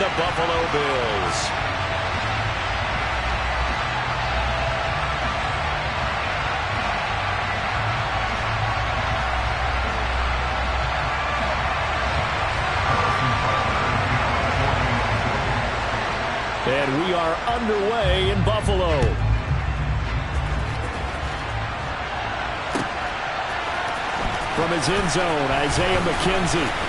the Buffalo Bills. And we are underway in Buffalo. From his end zone, Isaiah McKenzie.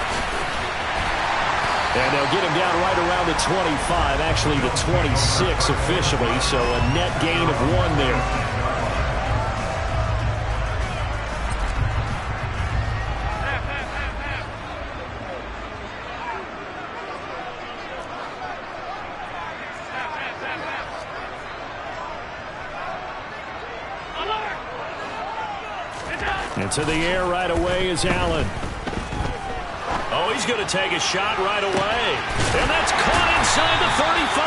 And they'll get him down right around the 25, actually the 26 officially, so a net gain of 1 there. Into the air right away is Allen. Oh, he's going to take a shot right away. And that's caught inside the 35.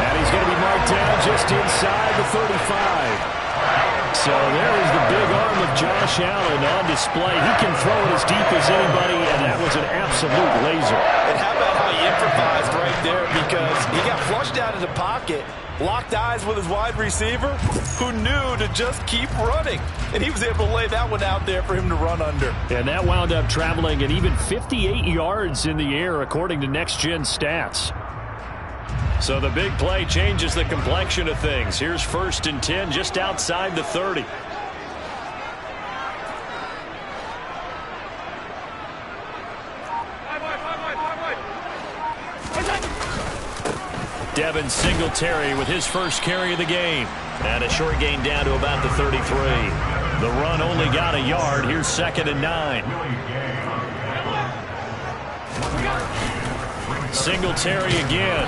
And he's going to be marked down just inside the 35. So there is the big arm of Josh Allen on display. He can throw it as deep as anybody, and that was an absolute laser. And how about how he improvised right there, because he got flushed out of the pocket, locked eyes with his wide receiver, who knew to just keep running. And he was able to lay that one out there for him to run under. And that wound up traveling at even 58 yards in the air, according to Next Gen Stats. So the big play changes the complexion of things. Here's 1st and 10 just outside the 30. Devin Singletary with his first carry of the game. And a short gain down to about the 33. The run only got a yard. Here's 2nd and 9. Singletary again.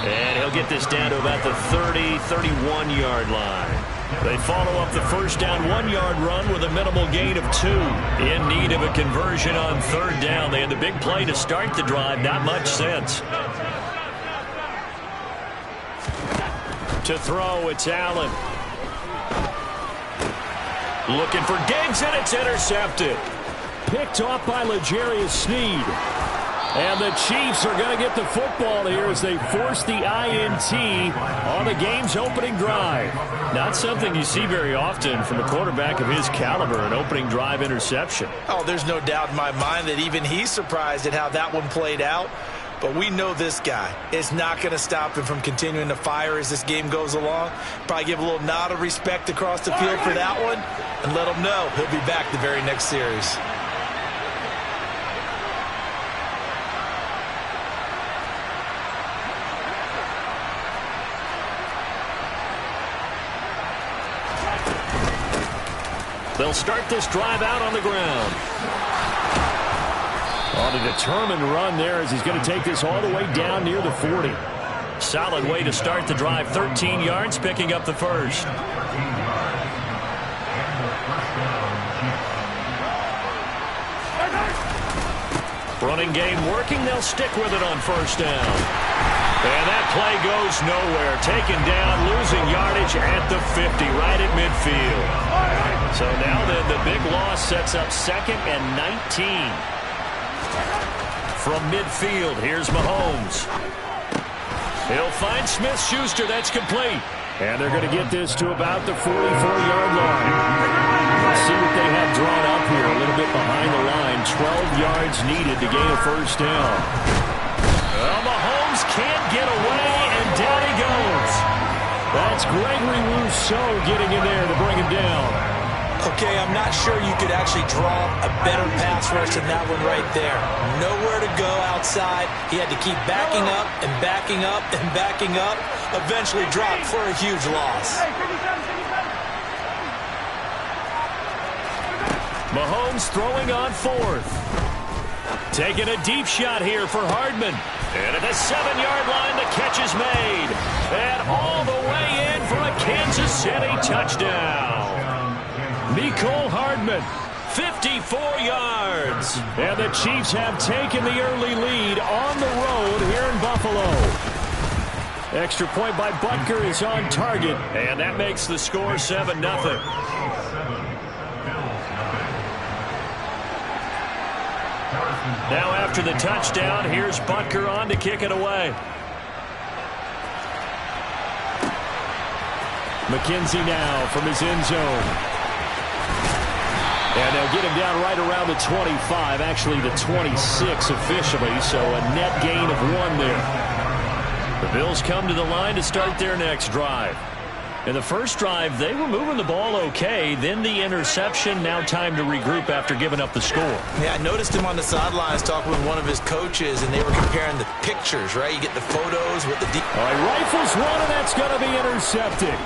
And he'll get this down to about the 30, 31-yard line. They follow up the first down 1-yard run with a minimal gain of 2. In need of a conversion on 3rd down. They had the big play to start the drive. Not much sense. To throw, it's Allen. Looking for Diggs, and it's intercepted. Picked off by L'Jarius Sneed. And the Chiefs are going to get the football here as they force the INT on the game's opening drive. Not something you see very often from a quarterback of his caliber, an opening drive interception. Oh, there's no doubt in my mind that even he's surprised at how that one played out. But we know this guy is not going to stop him from continuing to fire as this game goes along. Probably give a little nod of respect across the field for that one and let him know he'll be back the very next series. They'll start this drive out on the ground. On a determined run there as he's going to take this all the way down near the 40. Solid way to start the drive. 13 yards, picking up the first. Running game working. They'll stick with it on 1st down. And that play goes nowhere. Taken down, losing yardage at the 50, right at midfield. So now the big loss sets up 2nd and 19. From midfield, here's Mahomes. He'll find Smith-Schuster. That's complete. And they're going to get this to about the 44-yard line. Let's see what they have drawn up here. A little bit behind the line. 12 yards needed to gain a 1st down. Well, Mahomes can't get away, and down he goes. That's Gregory Rousseau getting in there to bring him down. Okay, I'm not sure you could actually draw a better pass rush than that one right there. Nowhere to go outside. He had to keep backing up and backing up and backing up. Eventually dropped for a huge loss. Mahomes throwing on 4th. Taking a deep shot here for Hardman. And at the 7-yard line, the catch is made. And all the way in for a Kansas City touchdown. Mecole Hardman, 54 yards. And the Chiefs have taken the early lead on the road here in Buffalo. Extra point by Butker is on target. And that makes the score 7-0. Now after the touchdown, here's Butker on to kick it away. McKenzie now from his end zone. And they'll get him down right around the 25, actually the 26 officially, so a net gain of 1 there. The Bills come to the line to start their next drive. In the first drive, they were moving the ball okay. Then the interception. Now time to regroup after giving up the score. Yeah, I noticed him on the sidelines talking with one of his coaches, and they were comparing the pictures, right? You get the photos with the deep. All right, rifles one, and that's going to be intercepted.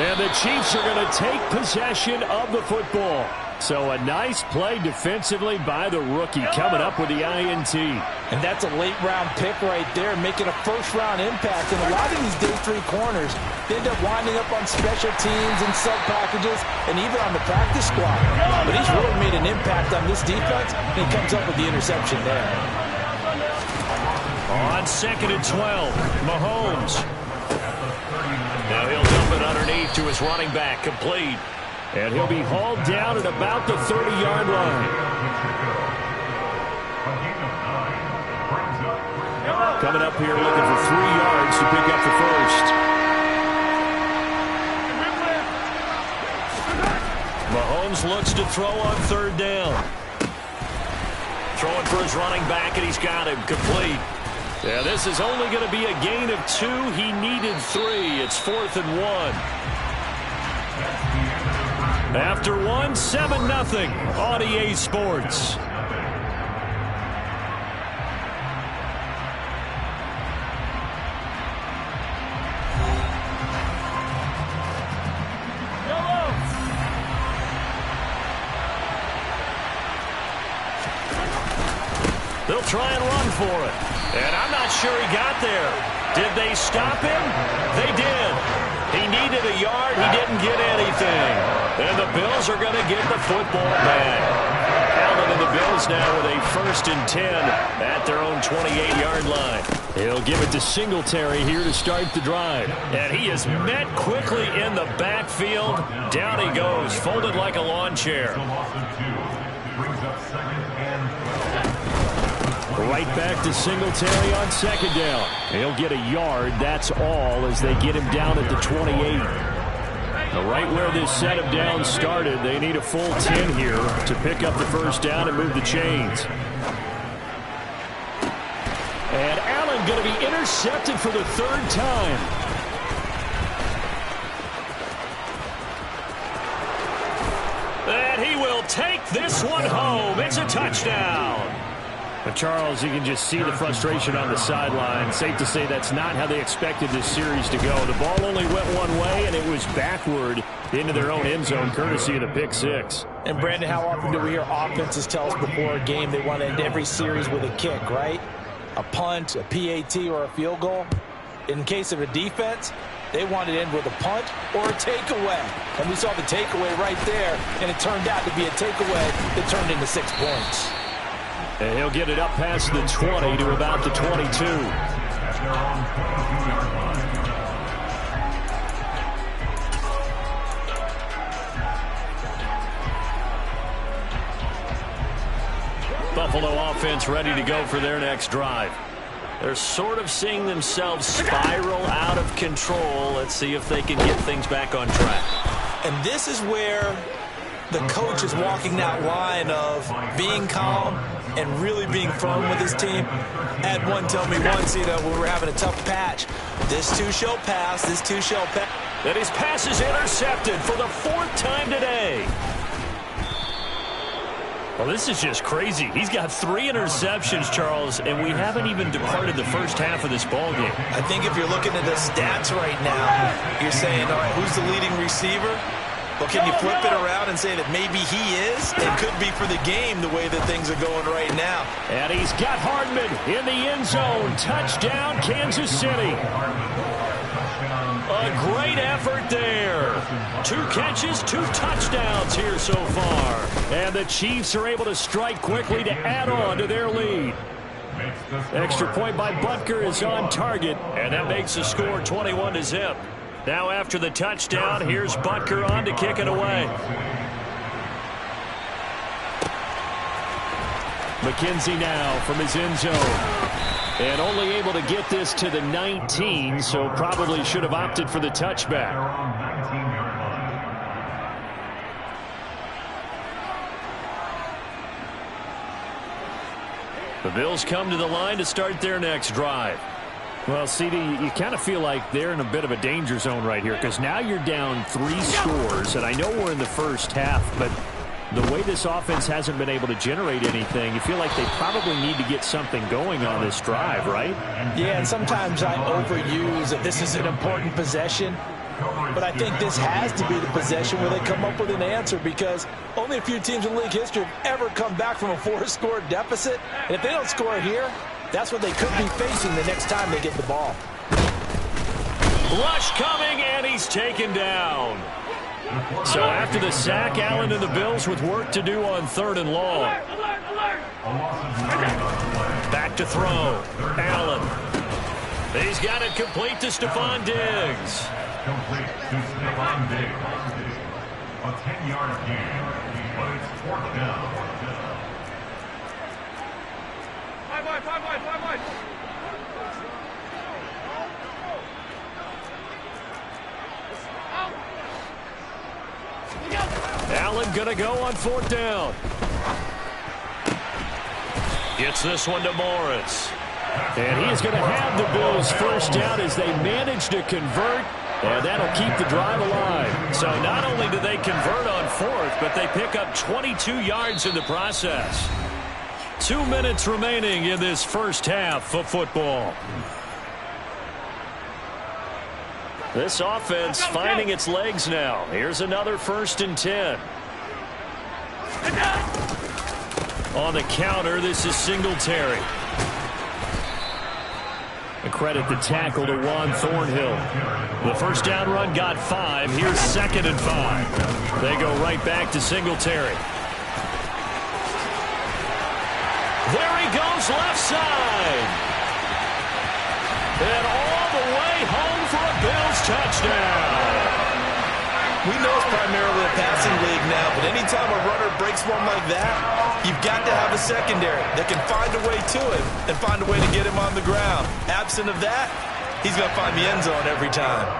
And the Chiefs are going to take possession of the football. So a nice play defensively by the rookie coming up with the INT. And that's a late-round pick right there, making a first-round impact. And a lot of these day 3 corners end up winding up on special teams and sub-packages and even on the practice squad. But he's really made an impact on this defense, and he comes up with the interception there. On 2nd and 12, Mahomes. Now he'll dump it underneath to his running back, complete. And he'll be hauled down at about the 30-yard line. Coming up here looking for 3 yards to pick up the first. Mahomes looks to throw on 3rd down. Throwing for his running back, and he's got him complete. Yeah, this is only going to be a gain of 2. He needed 3. It's 4th and 1. After 1, 7-0 on EA Sports. They'll try and run for it. And I'm not sure he got there. Did they stop him? They did. He needed a yard. He didn't get anything. And the Bills are going to get the football back. Allen and the Bills now with a 1st and 10 at their own 28-yard line. He'll give it to Singletary here to start the drive. And he is met quickly in the backfield. Down he goes, folded like a lawn chair. Right back to Singletary on 2nd down. He'll get a yard, that's all, as they get him down at the 28. Right where this set of downs started, they need a full 10 here to pick up the first down and move the chains. And Allen going to be intercepted for the 3rd time. And he will take this one home. It's a touchdown. But Charles, you can just see the frustration on the sideline. Safe to say that's not how they expected this series to go. The ball only went one way, and it was backward into their own end zone, courtesy of the pick 6. And, Brandon, how often do we hear offenses tell us before a game they want to end every series with a kick, right? A punt, a PAT, or a field goal. In case of a defense, they want to end with a punt or a takeaway. And we saw the takeaway right there, and it turned out to be a takeaway that turned into 6 points. And he'll get it up past the 20 to about the 22. Buffalo offense ready to go for their next drive. They're sort of seeing themselves spiral out of control. Let's see if they can get things back on track. And this is where the coach is walking that line of being calm and really being firm with his team. I had one tell me once, when we were having a tough patch, this too shall pass, this too shall pass. And his pass is intercepted for the 4th time today. Well, this is just crazy. He's got 3 interceptions, Charles, and we haven't even departed the first half of this ballgame. I think if you're looking at the stats right now, you're saying, all right, who's the leading receiver? Well, can you flip it around and say that maybe he is? It could be for the game the way that things are going right now. And he's got Hardman in the end zone. Touchdown, Kansas City. A great effort there. 2 catches, 2 touchdowns here so far. And the Chiefs are able to strike quickly to add on to their lead. Extra point by Butker is on target. And that makes the score 21-0. Now after the touchdown, here's Butker on to kick it away. McKenzie now from his end zone. And only able to get this to the 19, so probably should have opted for the touchback. The Bills come to the line to start their next drive. Well, CD, you kind of feel like they're in a bit of a danger zone right here because now you're down 3 scores, and I know we're in the first half, but the way this offense hasn't been able to generate anything, you feel like they probably need to get something going on this drive, right? Yeah, and sometimes I overuse that this is an important possession, but I think this has to be the possession where they come up with an answer because only a few teams in league history have ever come back from a 4-score deficit, and if they don't score here, that's what they could be facing the next time they get the ball. Rush coming, and he's taken down. So after the sack, Allen and the Bills with work to do on 3rd and long. Back to throw. Allen. He's got it complete to Stephon Diggs. Complete to Stephon Diggs. A 10-yard gain, but it's 4th down. 5 wide. Allen gonna go on 4th down. Gets this one to Morris. And he's going to have the Bills first down as they manage to convert, and that'll keep the drive alive. So not only do they convert on 4th, but they pick up 22 yards in the process. 2 minutes remaining in this first half of football. This offense finding its legs now. Here's another 1st and 10. On the counter, this is Singletary. A credit the tackle to Juan Thornhill. The first down run got 5. Here's 2nd and 5. They go right back to Singletary. There he goes, left side. And all the way home for a Bills touchdown. We know it's primarily a passing league now, but anytime a runner breaks one like that, you've got to have a secondary that can find a way to him and find a way to get him on the ground. Absent of that, he's going to find the end zone every time.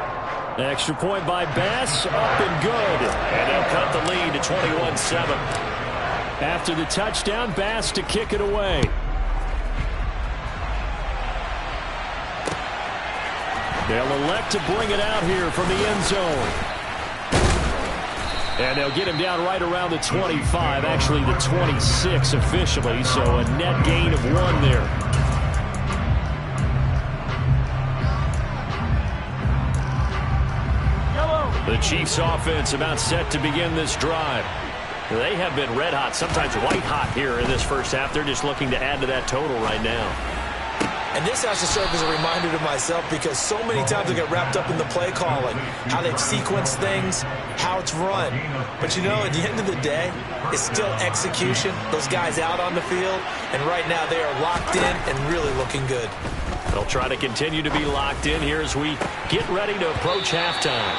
Extra point by Bass, up and good. And they'll cut the lead to 21-7. After the touchdown, Bass to kick it away. They'll elect to bring it out here from the end zone. And they'll get him down right around the 25, actually the 26 officially, so a net gain of 1 there. The Chiefs offense about set to begin this drive. They have been red hot, sometimes white hot here in this first half. They're just looking to add to that total right now. And this has to serve as a reminder to myself because so many times I get wrapped up in the play calling, how they've sequenced things, how it's run. But, you know, at the end of the day, it's still execution. Those guys out on the field, and right now they are locked in and really looking good. They'll try to continue to be locked in here as we get ready to approach halftime.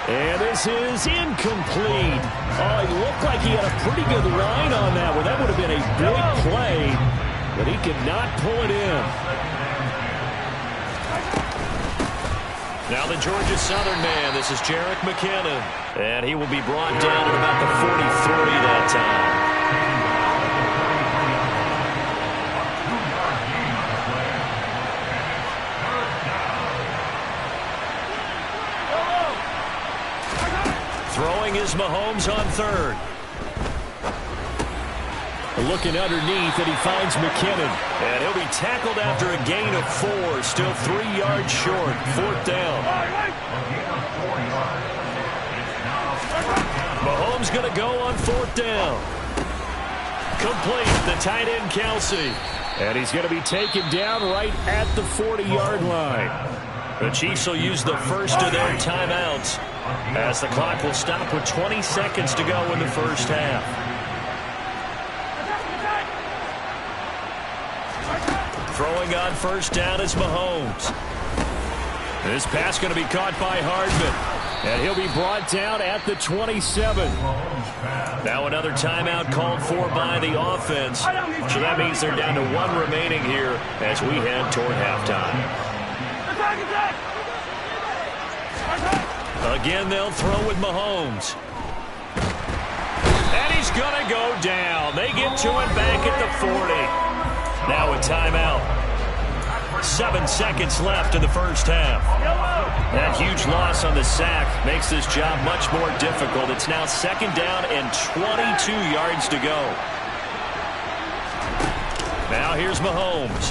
And this is incomplete. Oh, it looked like he had a pretty good line on that one. That would have been a big play, but he could not pull it in. Now the Georgia Southern man, this is Jerick McKinnon. And he will be brought down at about the 43 that time. Throwing is Mahomes on 3rd. Looking underneath, and he finds McKinnon. And he'll be tackled after a gain of 4. Still 3 yards short. 4th down. Mahomes going to go on 4th down. Complete. The tight end, Kelsey. And he's going to be taken down right at the 40-yard line. The Chiefs will use the first of their timeouts as the clock will stop with 20 seconds to go in the first half. Throwing on first down is Mahomes. This pass going to be caught by Hardman. And he'll be brought down at the 27. Now another timeout called for by the offense. So that means they're down to one remaining here as we head toward halftime. Again, they'll throw with Mahomes. And he's going to go down. They get to it back at the 40. Now a timeout. 7 seconds left in the first half. That huge loss on the sack makes this job much more difficult. It's now 2nd down and 22 yards to go. Now here's Mahomes.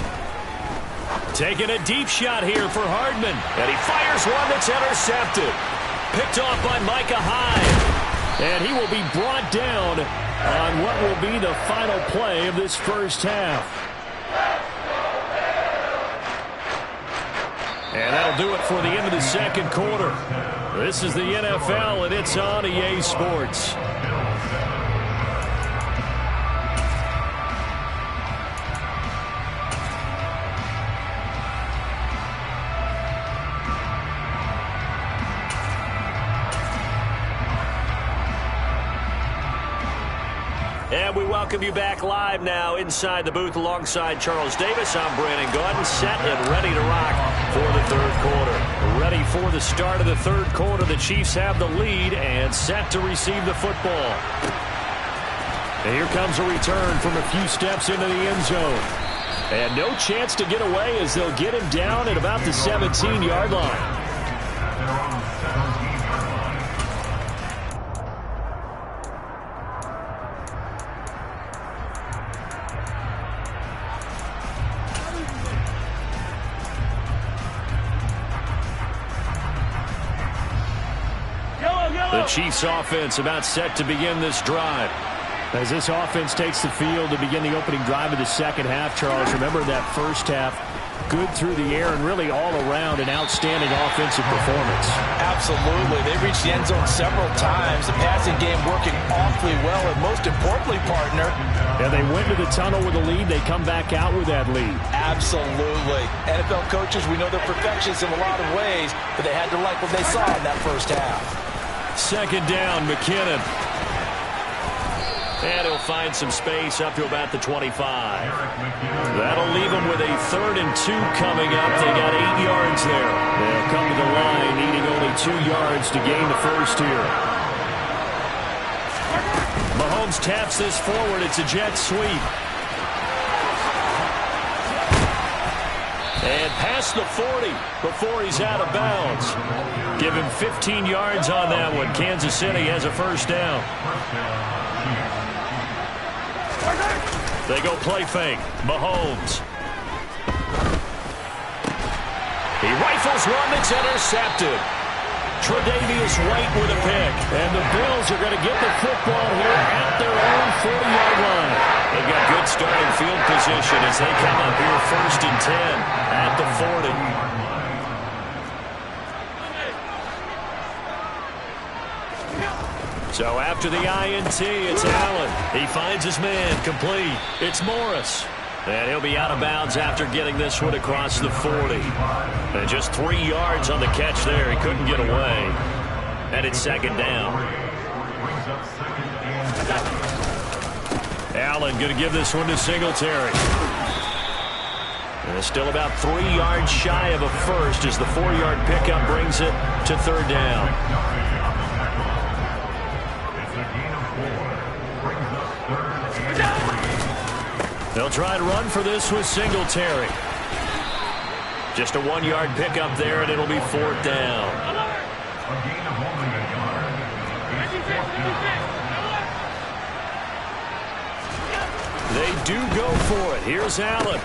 Taking a deep shot here for Hardman. And he fires one that's intercepted. Picked off by Micah Hyde. And he will be brought down on what will be the final play of this first half. And that'll do it for the end of the second quarter. This is the NFL, and it's on EA Sports. And we welcome you back live now inside the booth alongside Charles Davis. I'm Brandon Gaudin, set and ready to rock for the third quarter. Ready for the start of the third quarter. The Chiefs have the lead and set to receive the football. And here comes a return from a few steps into the end zone. And no chance to get away as they'll get him down at about the 17-yard line. The Chiefs offense about set to begin this drive. As this offense takes the field to begin the opening drive of the second half, Charles, remember that first half, good through the air and really all around an outstanding offensive performance. Absolutely. They reached the end zone several times. The passing game working awfully well, and most importantly, partner. And they went to the tunnel with a lead. They come back out with that lead. Absolutely. NFL coaches, we know they're perfectionists in a lot of ways, but they had to like what they saw in that first half. 2nd down, McKinnon. And he'll find some space up to about the 25. That'll leave them with a 3rd and 2 coming up. They got 8 yards there. They'll come to the line, needing only 2 yards to gain the first here. Mahomes taps this forward. It's a jet sweep. And past the 40 before he's out of bounds. Give him 15 yards on that one. Kansas City has a first down. They go play fake. Mahomes. He rifles one that's intercepted. Tre'Davious White with a pick. And the Bills are going to get the football here at their own 40-yard line. They've got good starting field position as they come up here 1st and 10 at the 40. So after the INT, it's Allen. He finds his man complete. It's Morris. And he'll be out of bounds after getting this one across the 40. And just 3 yards on the catch there. He couldn't get away. And it's 2nd down. Allen going to give this one to Singletary. And it's still about 3 yards shy of a first as the 4-yard pickup brings it to 3rd down. They'll try to run for this with Singletary. Just a 1-yard pickup there, and it'll be 4th down. They do go for it. Here's Allen.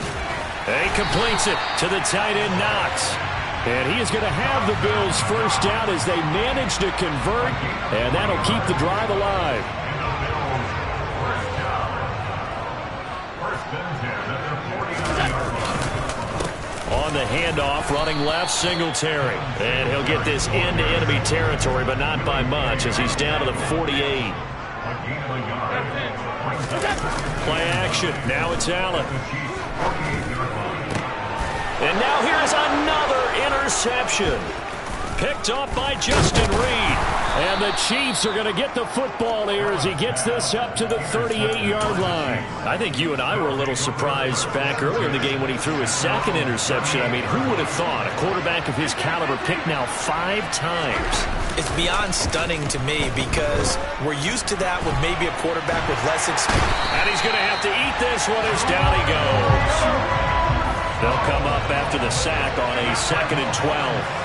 And he completes it to the tight end, Knox. And he is going to have the Bills first down as they manage to convert, and that'll keep the drive alive. On the handoff, running left, Singletary. And he'll get this into enemy territory, but not by much as he's down to the 48. Play action. Now it's Allen. And now here's another interception. Picked off by Justin Reed. And the Chiefs are going to get the football here as he gets this up to the 38-yard line. I think you and I were a little surprised back earlier in the game when he threw his second interception. I mean, who would have thought a quarterback of his caliber picked now 5 times? It's beyond stunning to me because we're used to that with maybe a quarterback with less experience. And he's going to have to eat this one as down he goes. They'll come up after the sack on a 2nd and 12.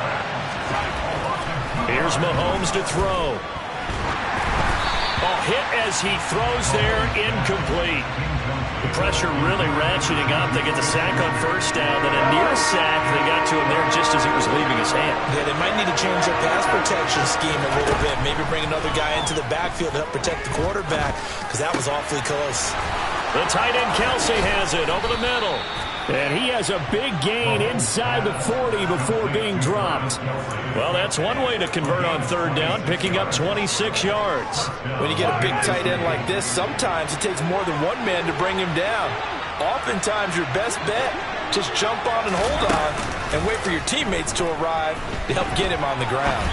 Here's Mahomes to throw. Hit as he throws there, incomplete. The pressure really ratcheting up. They get the sack on first down, then a near sack. They got to him there just as it was leaving his hand. Yeah, they might need to change their pass protection scheme a little bit. Maybe bring another guy into the backfield to help protect the quarterback because that was awfully close. The tight end Kelsey has it over the middle. And he has a big gain inside the 40 before being dropped. Well, that's one way to convert on 3rd down, picking up 26 yards. When you get a big tight end like this, sometimes it takes more than one man to bring him down. Oftentimes, your best bet, just jump on and hold on and wait for your teammates to arrive to help get him on the ground.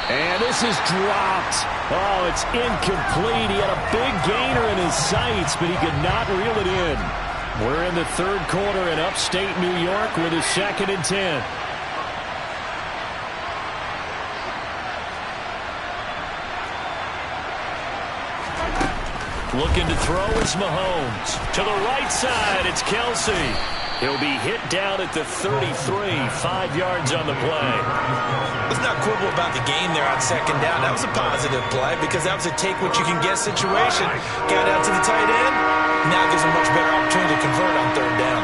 And this is dropped. Oh, it's incomplete. He had a big gainer in his sights, but he could not reel it in. We're in the 3rd quarter in upstate New York with a 2nd and 10. Looking to throw is Mahomes. To the right side, it's Kelsey. He'll be hit down at the 33, 5 yards on the play. Let's not quibble about the gain there on 2nd down. That was a positive play because that was a take-what-you-can-get situation. Got out to the tight end. Now gives him a much better opportunity to convert on 3rd down.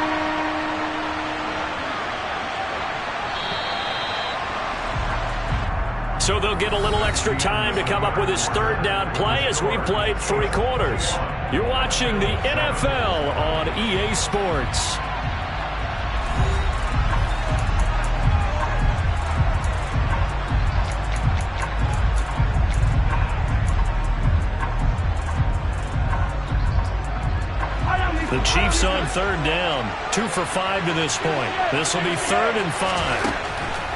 So they'll get a little extra time to come up with his 3rd down play as we've played 3 quarters. You're watching the NFL on EA Sports. The Chiefs on 3rd down. 2 for 5 to this point. This will be 3rd and 5.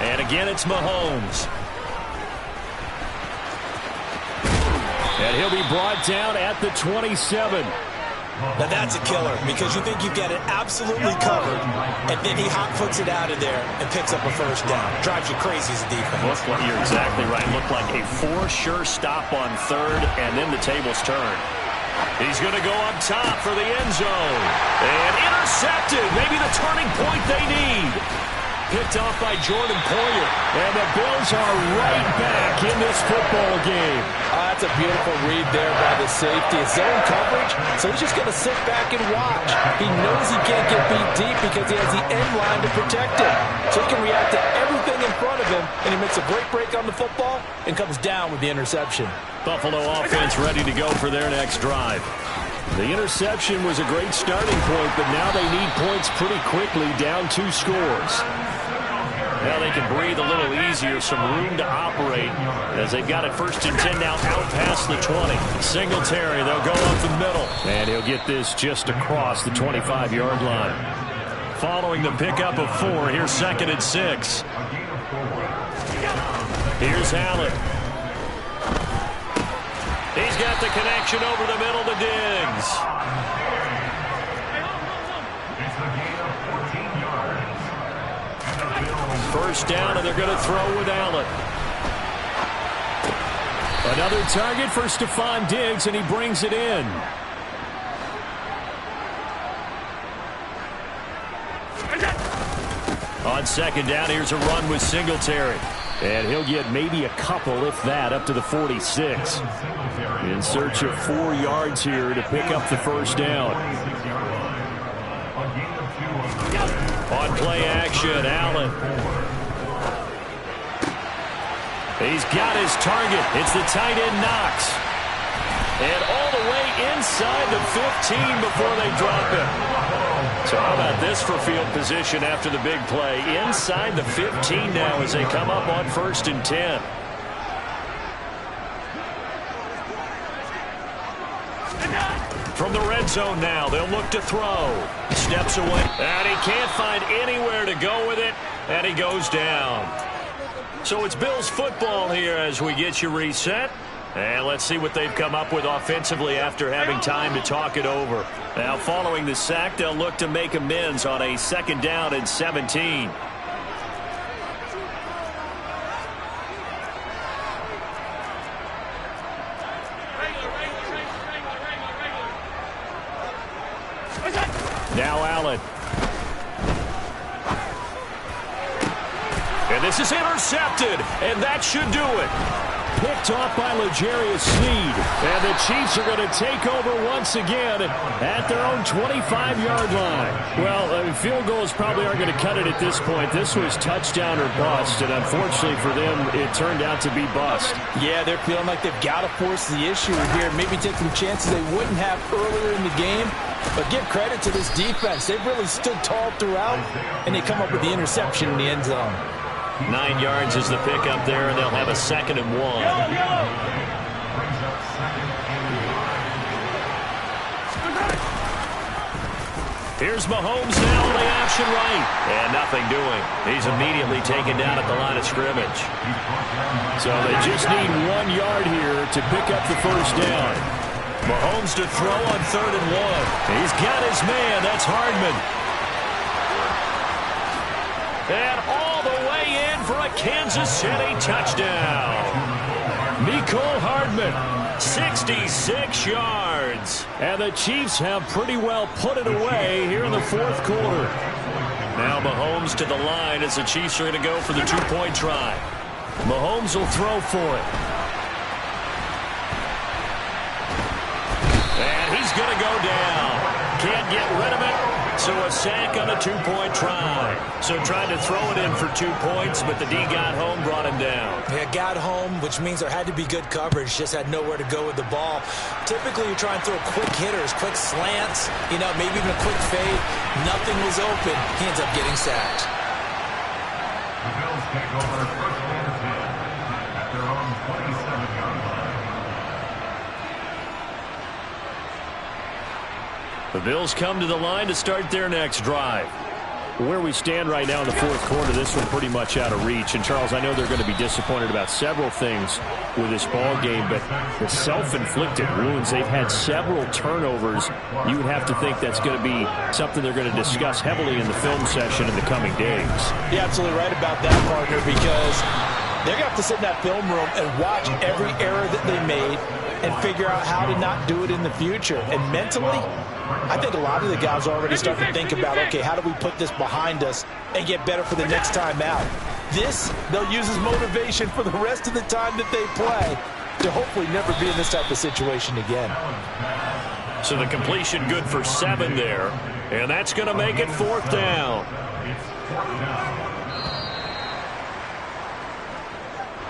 And again, it's Mahomes. And he'll be brought down at the 27. Now that's a killer because you think you've got it absolutely covered, and then he hot-foots it out of there and picks up a 1st down. Drives you crazy as a defense. You're exactly right. Looked like a 4 sure stop on 3rd, and then the tables turn. He's going to go up top for the end zone. And intercepted. Maybe the turning point they need. Picked off by Jordan Poyer. And the Bills are right back in this football game. That's a beautiful read there by the safety. It's zone coverage, so he's just going to sit back and watch. He knows he can't get beat deep because he has the end line to protect him. So he can react to everything in front of him, and he makes a great break on the football and comes down with the interception. Buffalo offense ready to go for their next drive. The interception was a great starting point, but now they need points pretty quickly, down 2 scores. Now they can breathe a little easier, some room to operate as they've got it 1st and 10 now out past the 20. Singletary, they'll go up the middle. And he'll get this just across the 25-yard line. Following the pickup of 4, here's 2nd and 6. Here's Allen. He's got the connection over the middle to Diggs. First down, and they're going to throw with Allen. Another target for Stephon Diggs, and he brings it in. On 2nd down, here's a run with Singletary. And he'll get maybe a couple, if that, up to the 46. In search of 4 yards here to pick up the 1st down. On play action, Allen. He's got his target. It's the tight end Knox. And all the way inside the 15 before they drop him. So how about this for field position after the big play? Inside the 15 now as they come up on 1st and 10. From the red zone now, they'll look to throw. Steps away, and he can't find anywhere to go with it, and he goes down. So it's Bills football here as we get you reset. And let's see what they've come up with offensively after having time to talk it over. Now, following the sack, they'll look to make amends on a 2nd down and 17. Now Allen. And this is intercepted, and that should do it. Picked off by L'Jarius Sneed. And the Chiefs are going to take over once again at their own 25-yard line. Well, field goals probably aren't going to cut it at this point. This was touchdown or bust, and unfortunately for them, it turned out to be bust. Yeah, they're feeling like they've got to force the issue here. Maybe take some chances they wouldn't have earlier in the game. But give credit to this defense. They've really stood tall throughout, and they come up with the interception in the end zone. 9 yards is the pickup there, and they'll have a 2nd and 1. Here's Mahomes now on the option right. And nothing doing. He's immediately taken down at the line of scrimmage. So they just need 1 yard here to pick up the 1st down. Mahomes to throw on 3rd and 1. He's got his man. That's Hardman. And all the way in for a Kansas City touchdown. Mecole Hardman, 66 yards. And the Chiefs have pretty well put it away here in the 4th quarter. Now Mahomes to the line as the Chiefs are going to go for the 2-point try. Mahomes will throw for it. And he's going to go down. Can't get rid of it. So a sack on a 2-point try. So tried to throw it in for 2 points, but the D got home, brought him down. Yeah, got home, which means there had to be good coverage. Just had nowhere to go with the ball. Typically, you try and throw quick hitters, quick slants, maybe even a quick fade. Nothing was open. He ends up getting sacked. The Bills take over 1st and 10 at their own 27-yard line. The Bills come to the line to start their next drive. Where we stand right now in the 4th quarter, this one pretty much out of reach. And, Charles, I know they're going to be disappointed about several things with this ball game, but the self-inflicted wounds, they've had several turnovers. You would have to think that's going to be something they're going to discuss heavily in the film session in the coming days. You're absolutely right about that, partner, because they're going to have to sit in that film room and watch every error that they made and figure out how to not do it in the future. And mentally, I think a lot of the guys already start to think about, okay, how do we put this behind us and get better for the next time out? This, they'll use as motivation for the rest of the time that they play to hopefully never be in this type of situation again. So the completion good for 7 there, and that's going to make it 4th down.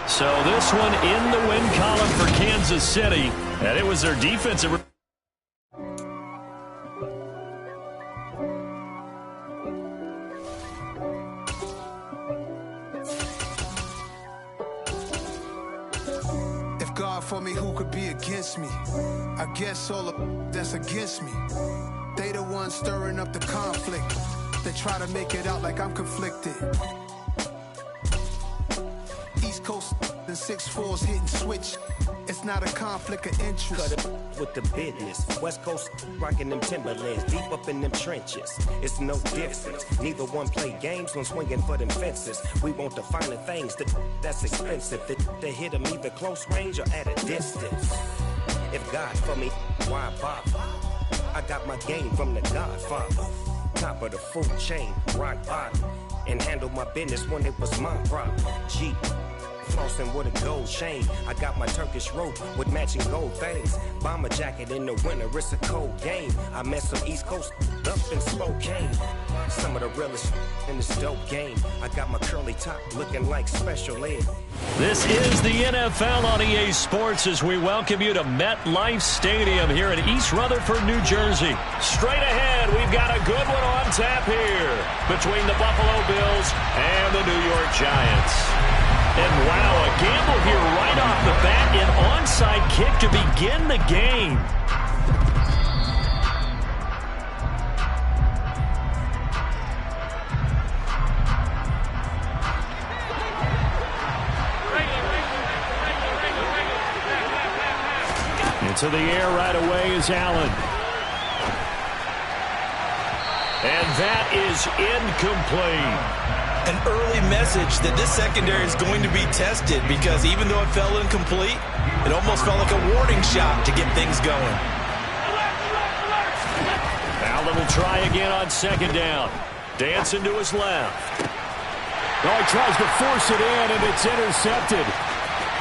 So this one in the win column for Kansas City, and it was their defensive. If God for me, who could be against me? I guess all of that's against me. They the ones stirring up the conflict. They try to make it out like I'm conflicted. East Coast and 6'4's hitting switch. It's not a conflict of interest. Cut it with the business. West Coast rocking them Timberlands, deep up in them trenches. It's no difference. Neither one play games when swinging for them fences. We want the finer things that's expensive. They hit them either close range or at a distance. If God for me, why bother? I got my game from the Godfather. Top of the food chain, rock bottom. And handle my business when it was my problem. Jeep. Flossing with a gold chain. I got my Turkish rope with matching gold things. Bomber jacket in the winter, it's a cold game. I met some East Coast up in Spokane. Some of the realest in this dope game. I got my curly top looking like special ed. This is the NFL on EA Sports as we welcome you to MetLife Stadium here in East Rutherford, New Jersey. Straight ahead, we've got a good one on tap here between the Buffalo Bills and the New York Giants. And wow, a gamble here right off the bat, an onside kick to begin the game. To the air right away is Allen. And that is incomplete. An early message that this secondary is going to be tested, because even though it fell incomplete, it almost felt like a warning shot to get things going. Allen will try again on second down. Dancing to his left. Oh, he tries to force it in, and it's intercepted.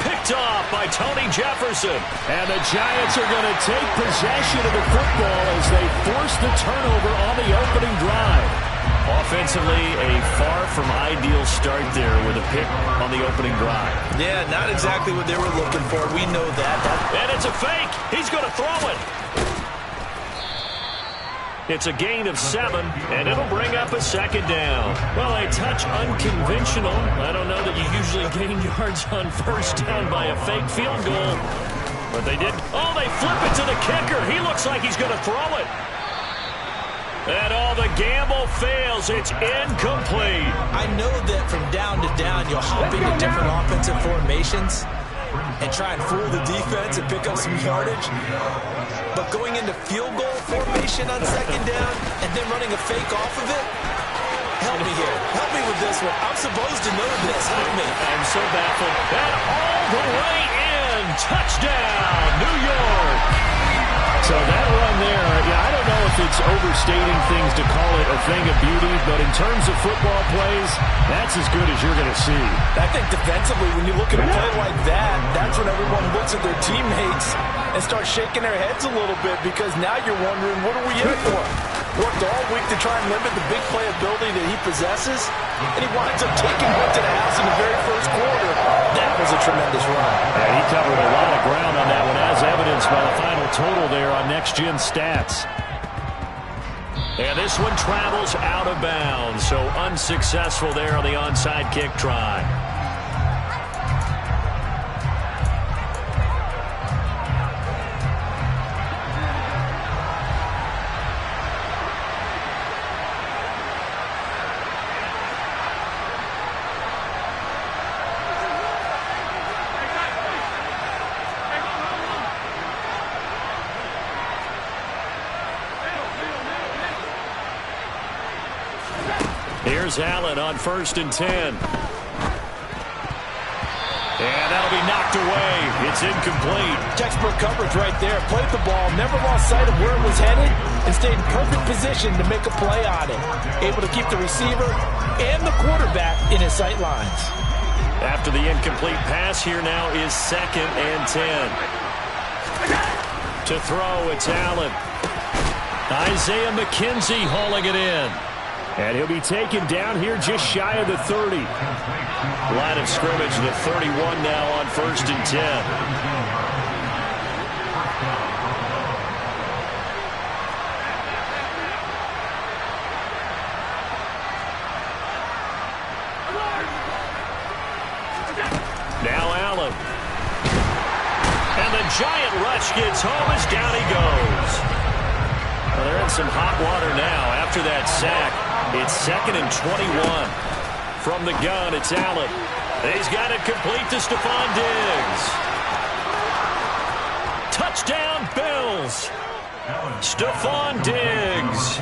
Picked off by Tony Jefferson. And the Giants are going to take possession of the football as they force the turnover on the opening drive. Offensively, a far from ideal start there with a pick on the opening drive. Yeah, not exactly what they were looking for. We know that. And it's a fake. He's going to throw it. It's a gain of 7, and it'll bring up a second down. Well, a touch unconventional. I don't know that you usually gain yards on first down by a fake field goal. But they did. Oh, they flip it to the kicker. He looks like he's going to throw it. And all the gamble fails. It's incomplete. I know that from down to down, you'll hop into different offensive formations and try and fool the defense and pick up some yardage. But going into field goal formation on second down and then running a fake off of it, help me here. Help me with this one. I'm supposed to know this. Help me. I'm so baffled. And all the way in. Touchdown, New York. So that run there, yeah, I don't know if it's overstating things to call it a thing of beauty, but in terms of football plays, that's as good as you're going to see. I think defensively, when you look at a play like that, that's when everyone looks at their teammates and starts shaking their heads a little bit, because now you're wondering, what are we in for? Worked all week to try and limit the big play ability that he possesses, and he winds up taking one to the house in the very first quarter. That was a tremendous run. Yeah, he covered a lot of ground on that one, as evidenced by the final total there on Next Gen Stats. And this one travels out of bounds, so unsuccessful there on the onside kick try. Here's Allen on 1st and 10. And that'll be knocked away. It's incomplete. Textbook coverage right there. Played the ball, never lost sight of where it was headed, and stayed in perfect position to make a play on it. Able to keep the receiver and the quarterback in his sight lines. After the incomplete pass, here now is 2nd and 10. To throw, it's Allen. Isaiah McKenzie hauling it in. And he'll be taken down here just shy of the 30. Line of scrimmage, the 31 now on 1st and 10. Now Allen. And the giant rush gets home as down he goes. Well, they're in some hot water now after that sack. It's 2nd and 21. From the gun, it's Allen. He's got it complete to Stephon Diggs. Touchdown, Bills. Stephon Diggs,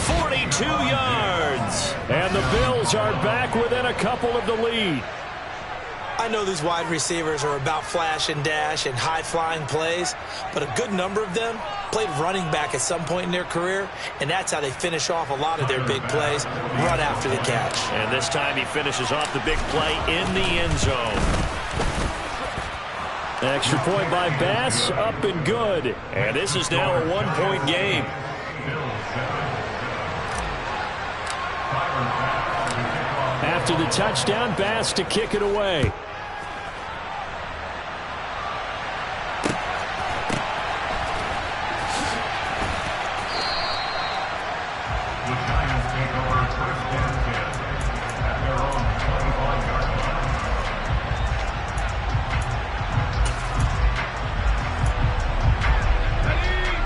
42 yards. And the Bills are back within a couple of the lead. I know these wide receivers are about flash and dash and high-flying plays, but a good number of them played running back at some point in their career, and that's how they finish off a lot of their big plays, run after the catch. And this time he finishes off the big play in the end zone. Extra point by Bass, up and good. And this is now a one-point game. After the touchdown, Bass to kick it away.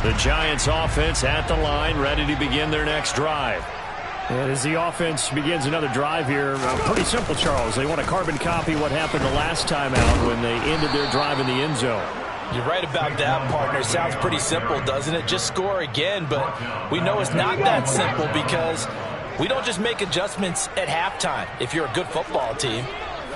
The Giants offense at the line, ready to begin their next drive. And as the offense begins another drive here, pretty simple, Charles. They want to carbon copy what happened the last time out when they ended their drive in the end zone. You're right about that, partner. It sounds pretty simple, doesn't it? Just score again, but we know it's not that simple because we don't just make adjustments at halftime if you're a good football team.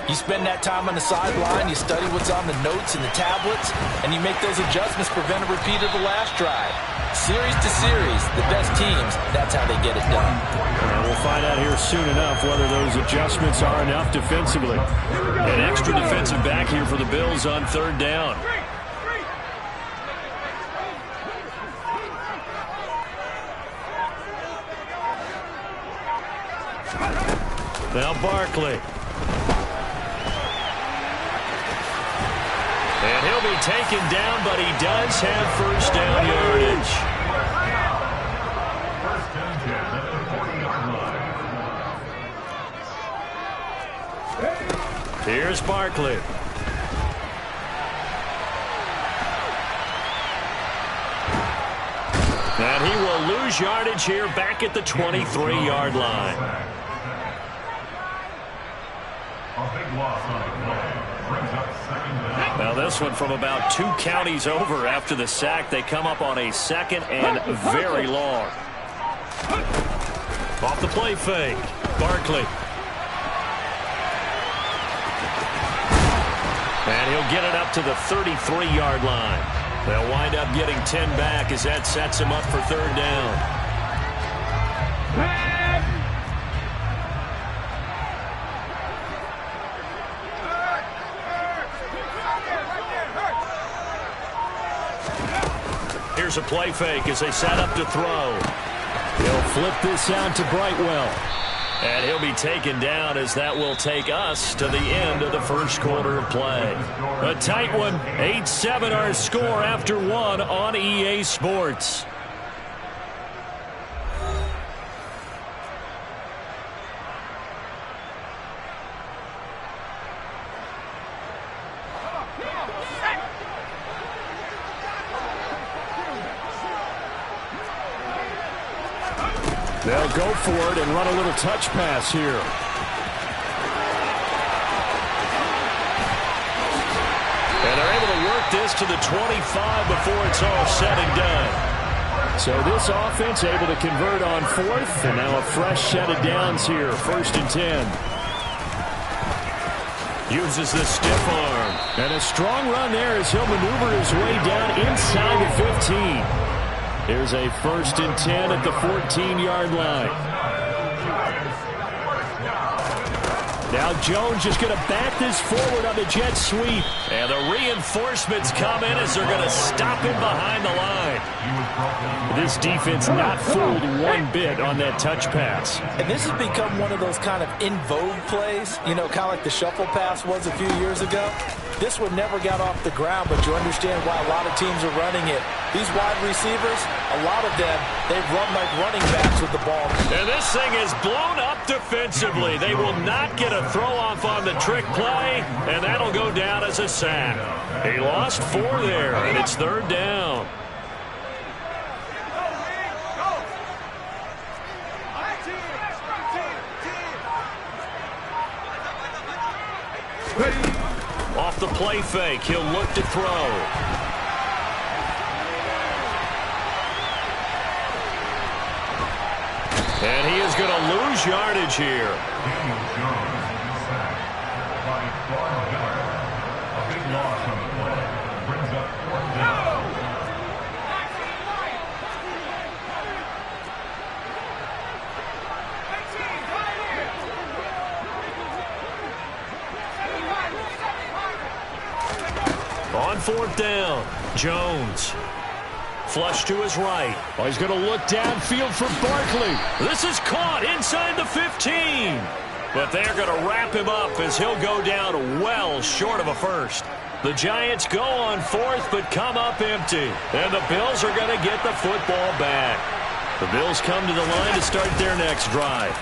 You spend that time on the sideline, you study what's on the notes and the tablets, and you make those adjustments, prevent a repeat of the last drive. Series to series, the best teams, that's how they get it done. And we'll find out here soon enough whether those adjustments are enough defensively. An extra defensive back here for the Bills on 3rd down. Now Barkley. And he'll be taken down, but he does have first down yardage. First and 10 at the 40-yard line. Here's Barkley. And he will lose yardage here back at the 23-yard line. A big loss on the play. Brings up 2nd down. Now this one from about 2 counties over after the sack. They come up on a 2nd and very long. Off the play fake. Barkley. And he'll get it up to the 33-yard line. They'll wind up getting 10 back as that sets him up for 3rd down. Here's a play fake as they set up to throw. He'll flip this out to Brightwell. And he'll be taken down as that will take us to the end of the first quarter of play. A tight one. 8-7 our score after 1 on EA Sports. They'll go for it and run a little touch pass here. And they're able to work this to the 25 before it's all said and done. So this offense able to convert on 4th, and now a fresh set of downs here, 1st and 10. Uses the stiff arm. And a strong run there as he'll maneuver his way down inside the 15. Here's a 1st and 10 at the 14-yard line. Now Jones just going to back this forward on the jet sweep. And the reinforcements come in as they're going to stop him behind the line. This defense not fooled one bit on that touch pass. And this has become one of those kind of in vogue plays, you know, kind of like the shuffle pass was a few years ago. This one never got off the ground, but you understand why a lot of teams are running it. These wide receivers, a lot of them, they run like running backs with the ball. And this thing is blown up defensively. They will not get a throw-off on the trick play, and that'll go down as a sack. He lost 4 there, and it's 3rd down. Off the play fake, he'll look to throw. And he is going to lose yardage here. A big loss on the play. Brings up 4th down. On 4th down, Jones. Flush to his right. Oh, he's going to look downfield for Barkley. This is caught inside the 15. But they're going to wrap him up as he'll go down well short of a first. The Giants go on 4th but come up empty. And the Bills are going to get the football back. The Bills come to the line to start their next drive.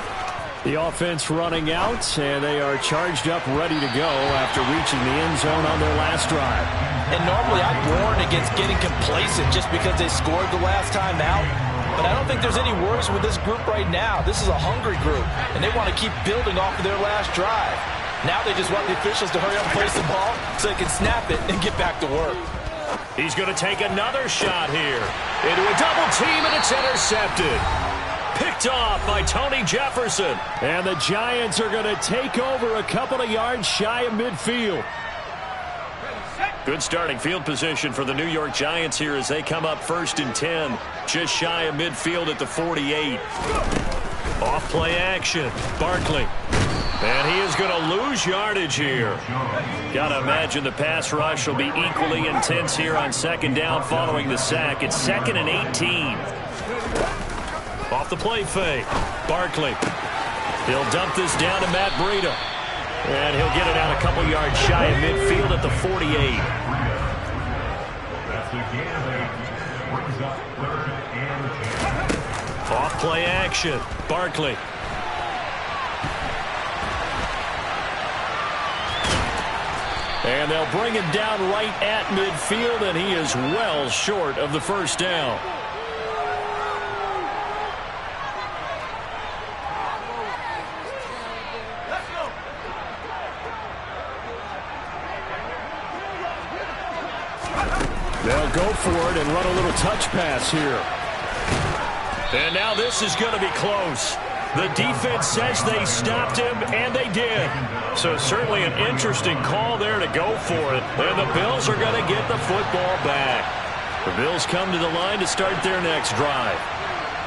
The offense running out, and they are charged up, ready to go after reaching the end zone on their last drive. And normally I'd warn against getting complacent just because they scored the last time out. But I don't think there's any worries with this group right now. This is a hungry group, and they want to keep building off of their last drive. Now they just want the officials to hurry up and place the ball so they can snap it and get back to work. He's going to take another shot here. Into a double team, and it's intercepted. Picked off by Tony Jefferson. And the Giants are going to take over a couple of yards shy of midfield. Good starting field position for the New York Giants here as they come up 1st and 10. Just shy of midfield at the 48. Off play action. Barkley. And he is going to lose yardage here. Got to imagine the pass rush will be equally intense here on 2nd down following the sack. It's 2nd and 18. Off the play fake. Barkley. He'll dump this down to Matt Breida. And he'll get it out a couple yards shy of midfield at the 48. That's the game. Brings up 3rd and 10. Off play action. Barkley. And they'll bring him down right at midfield, and he is well short of the 1st down. They'll go for it and run a little touch pass here. And now this is going to be close. The defense says they stopped him, and they did. So certainly an interesting call there to go for it. And the Bills are going to get the football back. The Bills come to the line to start their next drive.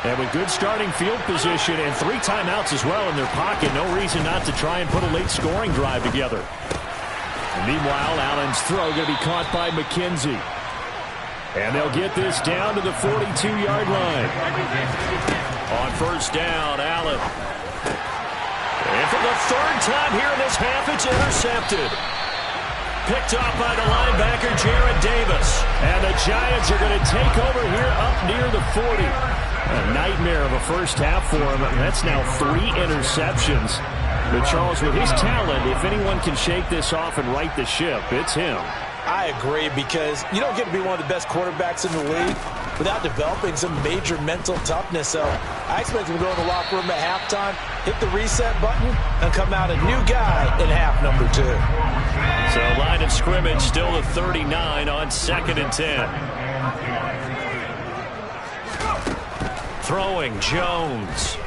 And with good starting field position and 3 timeouts as well in their pocket, no reason not to try and put a late scoring drive together. And meanwhile, Allen's throw going to be caught by McKenzie. And they'll get this down to the 42-yard line. On 1st down, Allen. And for the 3rd time here in this half, it's intercepted. Picked off by the linebacker, Jarrad Davis. And the Giants are going to take over here up near the 40. A nightmare of a first half for him. That's now 3 interceptions. But Charles, with his talent, if anyone can shake this off and right the ship, it's him. I agree, because you don't get to be one of the best quarterbacks in the league without developing some major mental toughness. So I expect him to go in the locker room at halftime, hit the reset button, and come out a new guy in half number 2. So line of scrimmage still the 39 on 2nd and 10. Throwing Jones.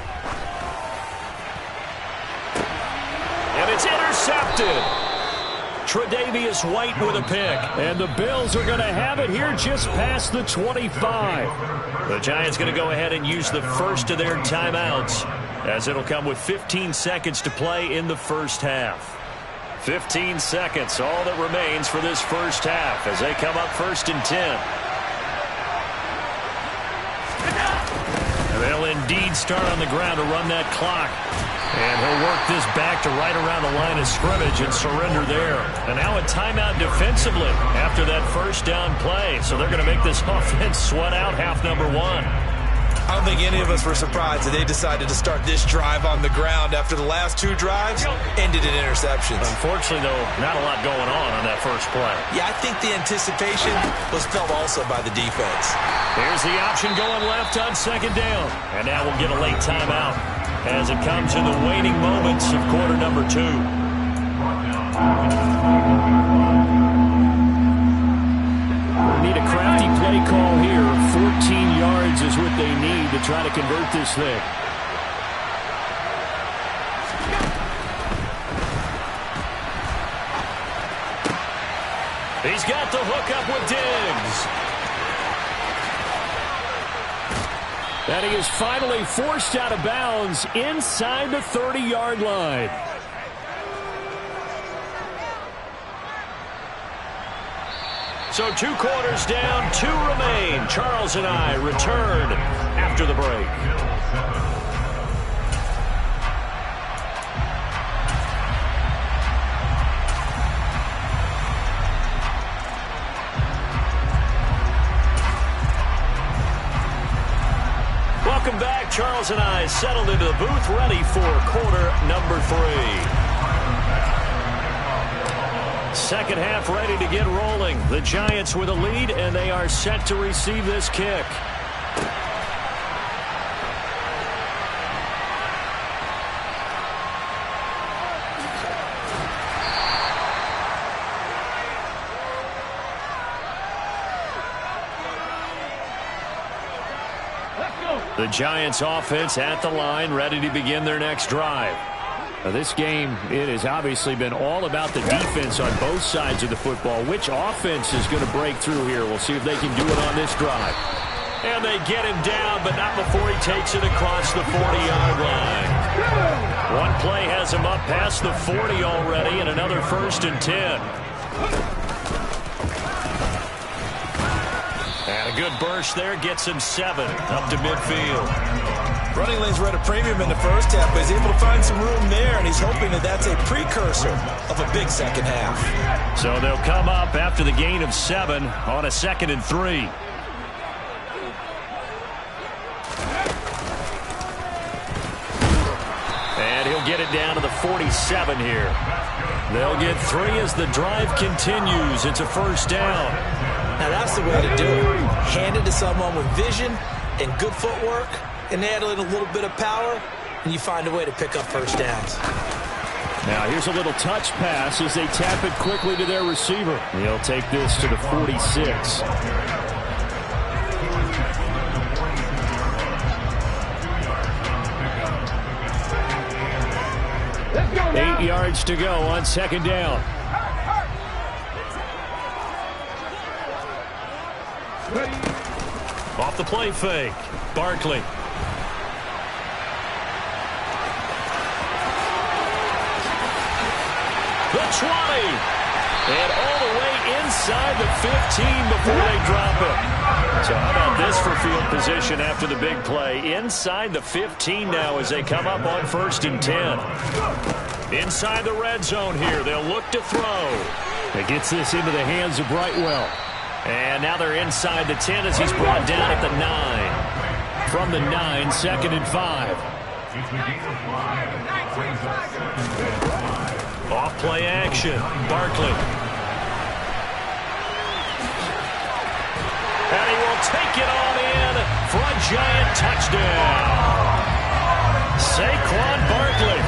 And it's intercepted. Tre'Davious White with a pick. And the Bills are going to have it here just past the 25. The Giants going to go ahead and use the first of their timeouts, as it'll come with 15 seconds to play in the first half. 15 seconds, all that remains for this first half as they come up 1st and 10. And they'll indeed start on the ground to run that clock. And he'll work this back to right around the line of scrimmage and surrender there. And now a timeout defensively after that 1st down play. So they're going to make this offense sweat out half number 1. I don't think any of us were surprised that they decided to start this drive on the ground after the last 2 drives ended in interceptions. Unfortunately, though, not a lot going on that first play. Yeah, I think the anticipation was felt also by the defense. Here's the option going left on 2nd down. And now we'll get a late timeout as it comes in the waning moments of quarter number 2. Need a crafty play call here. 14 yards is what they need to try to convert this thing. He's got the hook up with Diggs. And he is finally forced out of bounds inside the 30-yard line. So 2 quarters down, 2 remain. Charles and I return after the break. Welcome back. Charles and I settled into the booth, ready for quarter number 3. Second half ready to get rolling. The Giants with a lead, and they are set to receive this kick. The Giants offense at the line, ready to begin their next drive. Now, this game, it has obviously been all about the defense on both sides of the football. Which offense is going to break through here? We'll see if they can do it on this drive. And they get him down, but not before he takes it across the 40-yard line. One play has him up past the 40 already, and another 1st and 10. And a good burst there gets him 7 up to midfield. Running lanes were at a premium in the first half, but he's able to find some room there, and he's hoping that that's a precursor of a big second half. So they'll come up after the gain of 7 on a 2nd and 3. And he'll get it down to the 47 here. They'll get 3 as the drive continues. It's a 1st down. Now that's the way to do it. Hand it to someone with vision and good footwork, and add in a little bit of power, and you find a way to pick up 1st downs. Now here's a little touch pass as they tap it quickly to their receiver. He'll take this to the 46. 8 yards to go on 2nd down. Off the play fake. Barkley. The 20. And all the way inside the 15 before they drop it. So how about this for field position after the big play? Inside the 15 now as they come up on 1st and 10. Inside the red zone here. They'll look to throw. It gets this into the hands of Brightwell. And now they're inside the 10 as he's brought down at the 9. From the 9, 2nd and 5. Off play action. Barkley. And he will take it on in for a Giant touchdown. Saquon Barkley,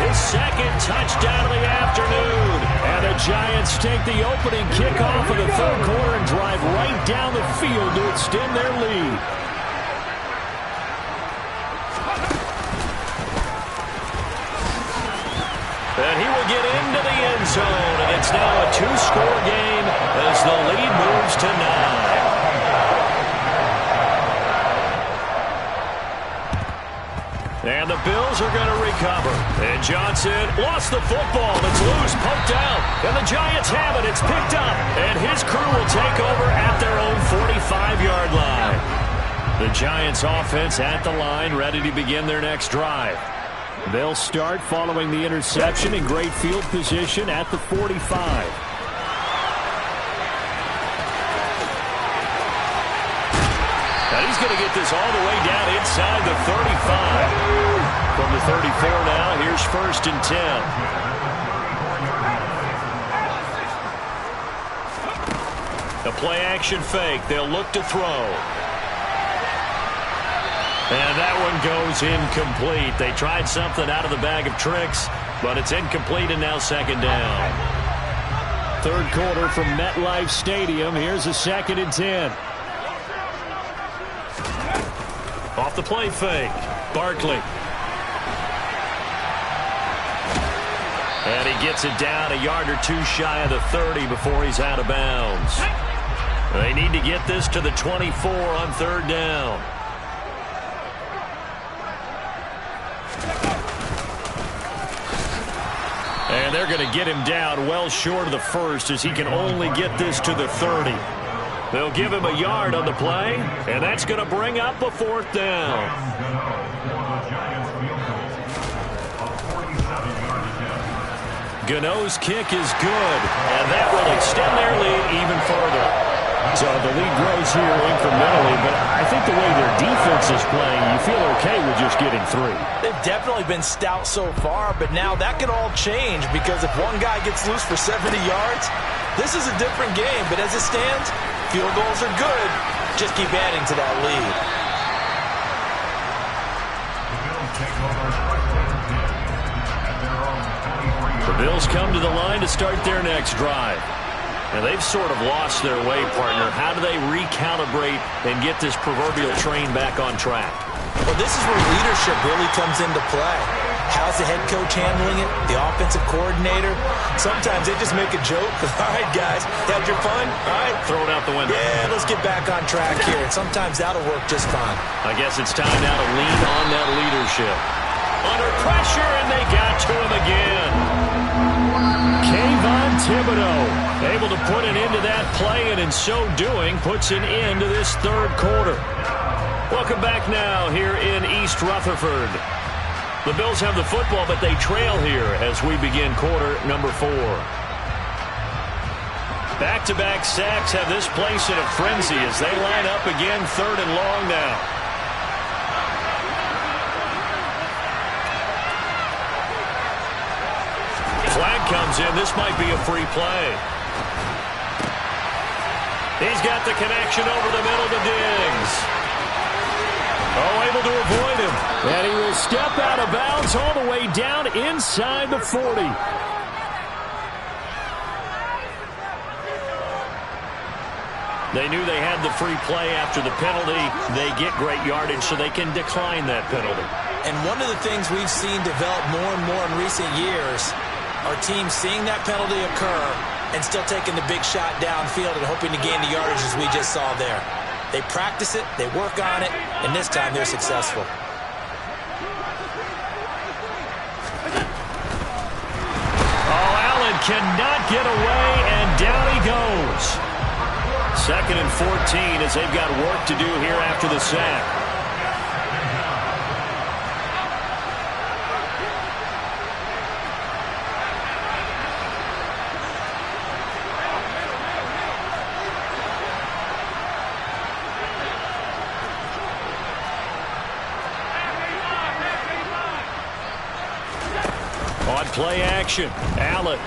his 2nd touchdown of the afternoon. And the Giants take the opening kickoff of the 3rd quarter and drive right down the field to extend their lead. And he will get into the end zone, and it's now a 2-score game as the lead moves to 9. And the Bills are going to recover. And Johnson lost the football. It's loose, poked out. And the Giants have it. It's picked up. And his crew will take over at their own 45-yard line. The Giants offense at the line, ready to begin their next drive. They'll start following the interception in great field position at the 45. And he's going to get this all the way down inside the 35. From the 34 now, here's 1st and 10. The play action fake. They'll look to throw. And that one goes incomplete. They tried something out of the bag of tricks, but it's incomplete and now 2nd down. 3rd quarter from MetLife Stadium. Here's a 2nd and 10. Off the play fake. Barkley. And he gets it down a yard or 2 shy of the 30 before he's out of bounds. They need to get this to the 24 on 3rd down. And they're going to get him down well short of the 1st as he can only get this to the 30. They'll give him a yard on the play, and that's going to bring up a 4th down. Gano's kick is good, and that will extend their lead even further. So the lead grows here incrementally, but I think the way their defense is playing, you feel okay with just getting 3. They've definitely been stout so far, but now that can all change because if one guy gets loose for 70 yards, this is a different game. But as it stands, field goals are good. Just keep adding to that lead. The Bills come to the line to start their next drive. And they've sort of lost their way, partner. How do they recalibrate and get this proverbial train back on track? Well, this is where leadership really comes into play. How's the head coach handling it? The offensive coordinator? Sometimes they just make a joke. All right, guys, had your fun? All right. Throw it out the window. Yeah, let's get back on track here. And sometimes that'll work just fine. I guess it's time now to lean on that leadership. Under pressure, and they got to him again. Kayvon Thibodeau able to put an end to that play, and in so doing, puts an end to this third quarter. Welcome back now here in East Rutherford. The Bills have the football, but they trail here as we begin quarter number 4. Back-to-back sacks have this place in a frenzy as they line up again, 3rd and long now. Flag comes in. This might be a free play. He's got the connection over the middle to Diggs. Oh, able to avoid him. And he will step out of bounds all the way down inside the 40. They knew they had the free play after the penalty. They get great yardage, so they can decline that penalty. And one of the things we've seen develop more and more in recent years are teams seeing that penalty occur and still taking the big shot downfield and hoping to gain the yardage as we just saw there. They practice it, they work on it, and this time they're successful. Oh, Allen cannot get away, and down he goes. 2nd and 14 as they've got work to do here after the sack. On play action, Allen.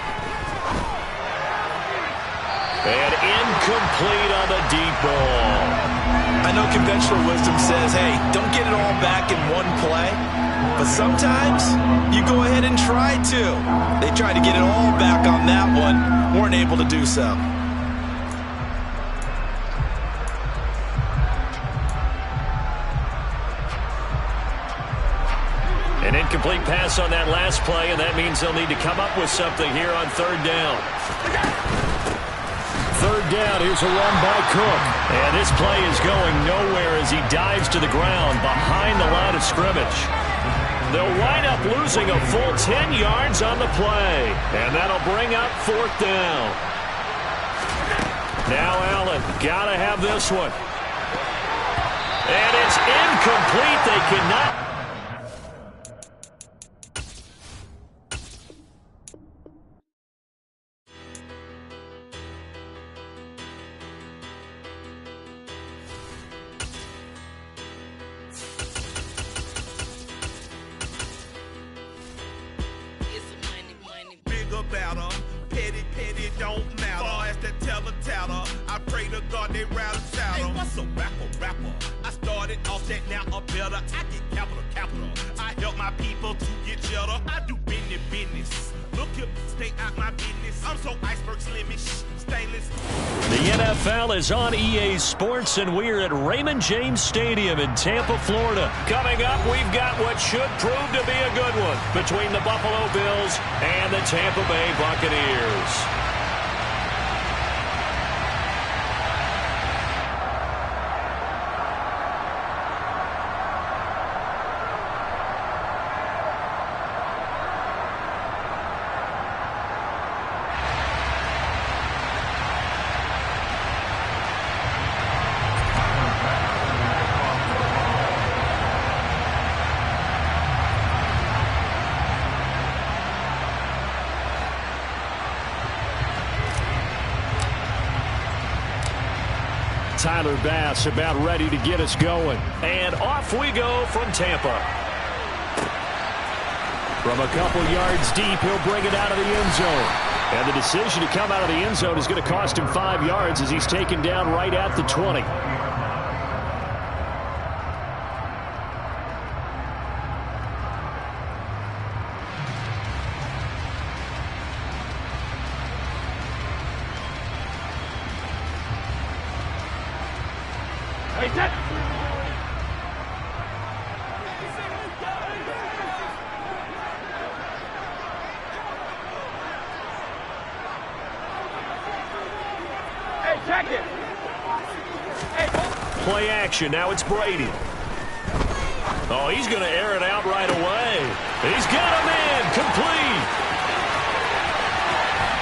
And incomplete on the deep ball. I know conventional wisdom says, hey, don't get it all back in one play. But sometimes you go ahead and try to. They tried to get it all back on that one. Weren't able to do so. An incomplete pass on that last play, and that means they'll need to come up with something here on 3rd down. 3rd down, here's a run by Cook. And this play is going nowhere as he dives to the ground behind the line of scrimmage. They'll wind up losing a full 10 yards on the play. And that'll bring up 4th down. Now Allen, gotta have this one. And it's incomplete. They cannot. Is on EA Sports, and we're at Raymond James Stadium in Tampa, Florida. Coming up, we've got what should prove to be a good one between the Buffalo Bills and the Tampa Bay Buccaneers. Tyler Bass about ready to get us going. And off we go from Tampa. From a couple yards deep, he'll bring it out of the end zone. And the decision to come out of the end zone is going to cost him 5 yards as he's taken down right at the 20. Play action. Now it's Brady. Oh, he's going to air it out right away. He's got him in. Complete.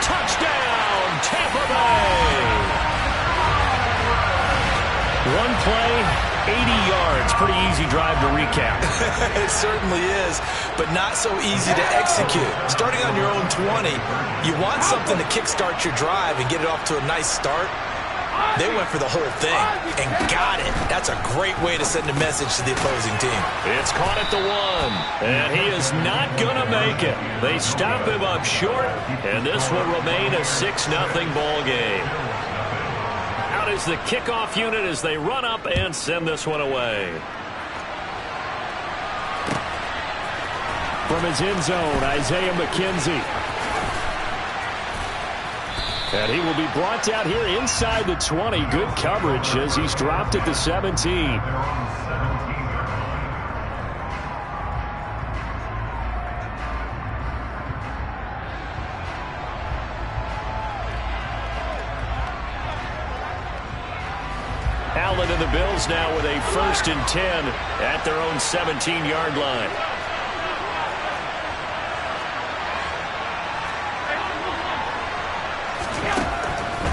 Touchdown, Tampa Bay. One play, 80 yards. Pretty easy drive to recap. It certainly is, but not so easy to execute. Starting on your own 20, you want something to kickstart your drive and get it off to a nice start. They went for the whole thing and got it. That's a great way to send a message to the opposing team. It's caught at the 1, and he is not going to make it. They stop him up short, and this will remain a 6-0 ball game. Out is the kickoff unit as they run up and send this one away. From his end zone, Isaiah McKenzie. And he will be brought down here inside the 20. Good coverage as he's dropped at the 17. Allen and the Bills now with a 1st and 10 at their own 17-yard line.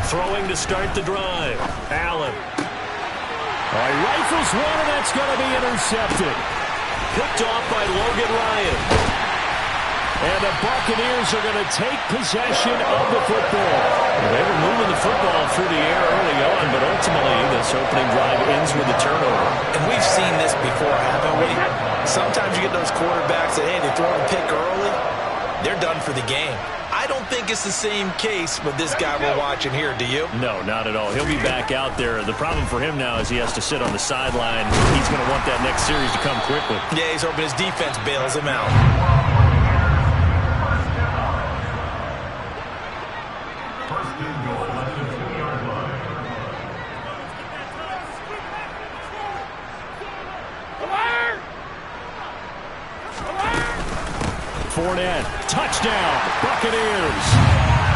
Throwing to start the drive. Allen. He rifles one, and that's going to be intercepted. Picked off by Logan Ryan. And the Buccaneers are going to take possession of the football. They were moving the football through the air early on, but ultimately this opening drive ends with a turnover. And we've seen this before, haven't we? Sometimes you get those quarterbacks that, hey, they throw a pick early, they're done for the game. I don't think it's the same case with this guy we're watching here, do you? No, not at all. He'll be back out there. The problem for him now is he has to sit on the sideline. He's going to want that next series to come quickly. Yeah, he's hoping his defense bails him out. First and goal at the 2-yard line. Fournette, touchdown, Buccaneers.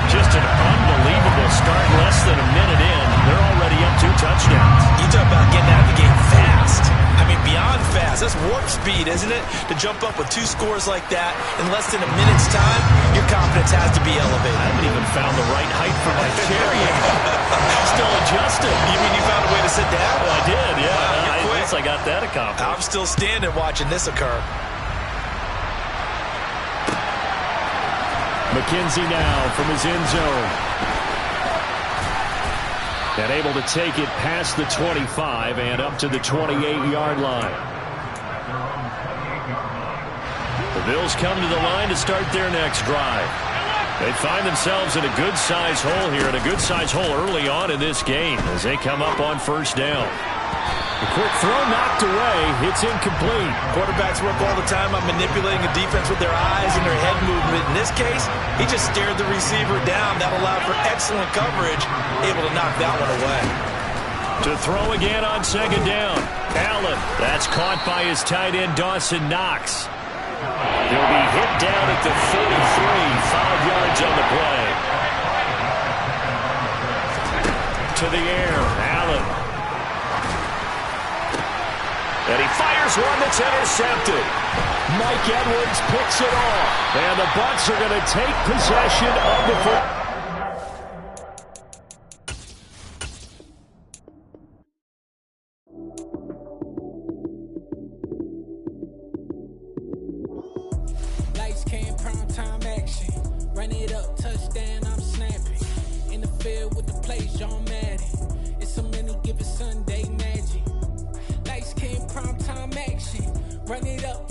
Just an unbelievable start. Less than a minute in, they're already up 2 touchdowns. You talk about getting out of the game fast. I mean, beyond fast. That's warp speed, isn't it? To jump up with 2 scores like that in less than a minute's time, your confidence has to be elevated. I haven't even found the right height for my chair yet. Still adjusting. You mean you found a way to sit down? Well, I did, yeah. Wow, At least I got that accomplished. I'm still standing watching this occur. McKenzie now from his end zone. And able to take it past the 25 and up to the 28-yard line. The Bills come to the line to start their next drive. They find themselves in a good-sized hole here, and a good-sized hole early on in this game as they come up on 1st down. The quick throw knocked away. It's incomplete. Quarterbacks work all the time on manipulating a defense with their eyes and their head movement. In this case, he just stared the receiver down. That allowed for excellent coverage, able to knock that one away. To throw again on 2nd down. Allen. That's caught by his tight end, Dawson Knox. He'll be hit down at the 43, 5 yards on the play. To the air, Allen. And he fires one that's intercepted. Mike Edwards picks it off. And the Bucs are going to take possession of the football. Lights came, prime time action. Run it up, touchdown, I'm snapping. In the field with the plays, John Madden. It's a many given Sunday magic. Lights came, prime time action. Run it up.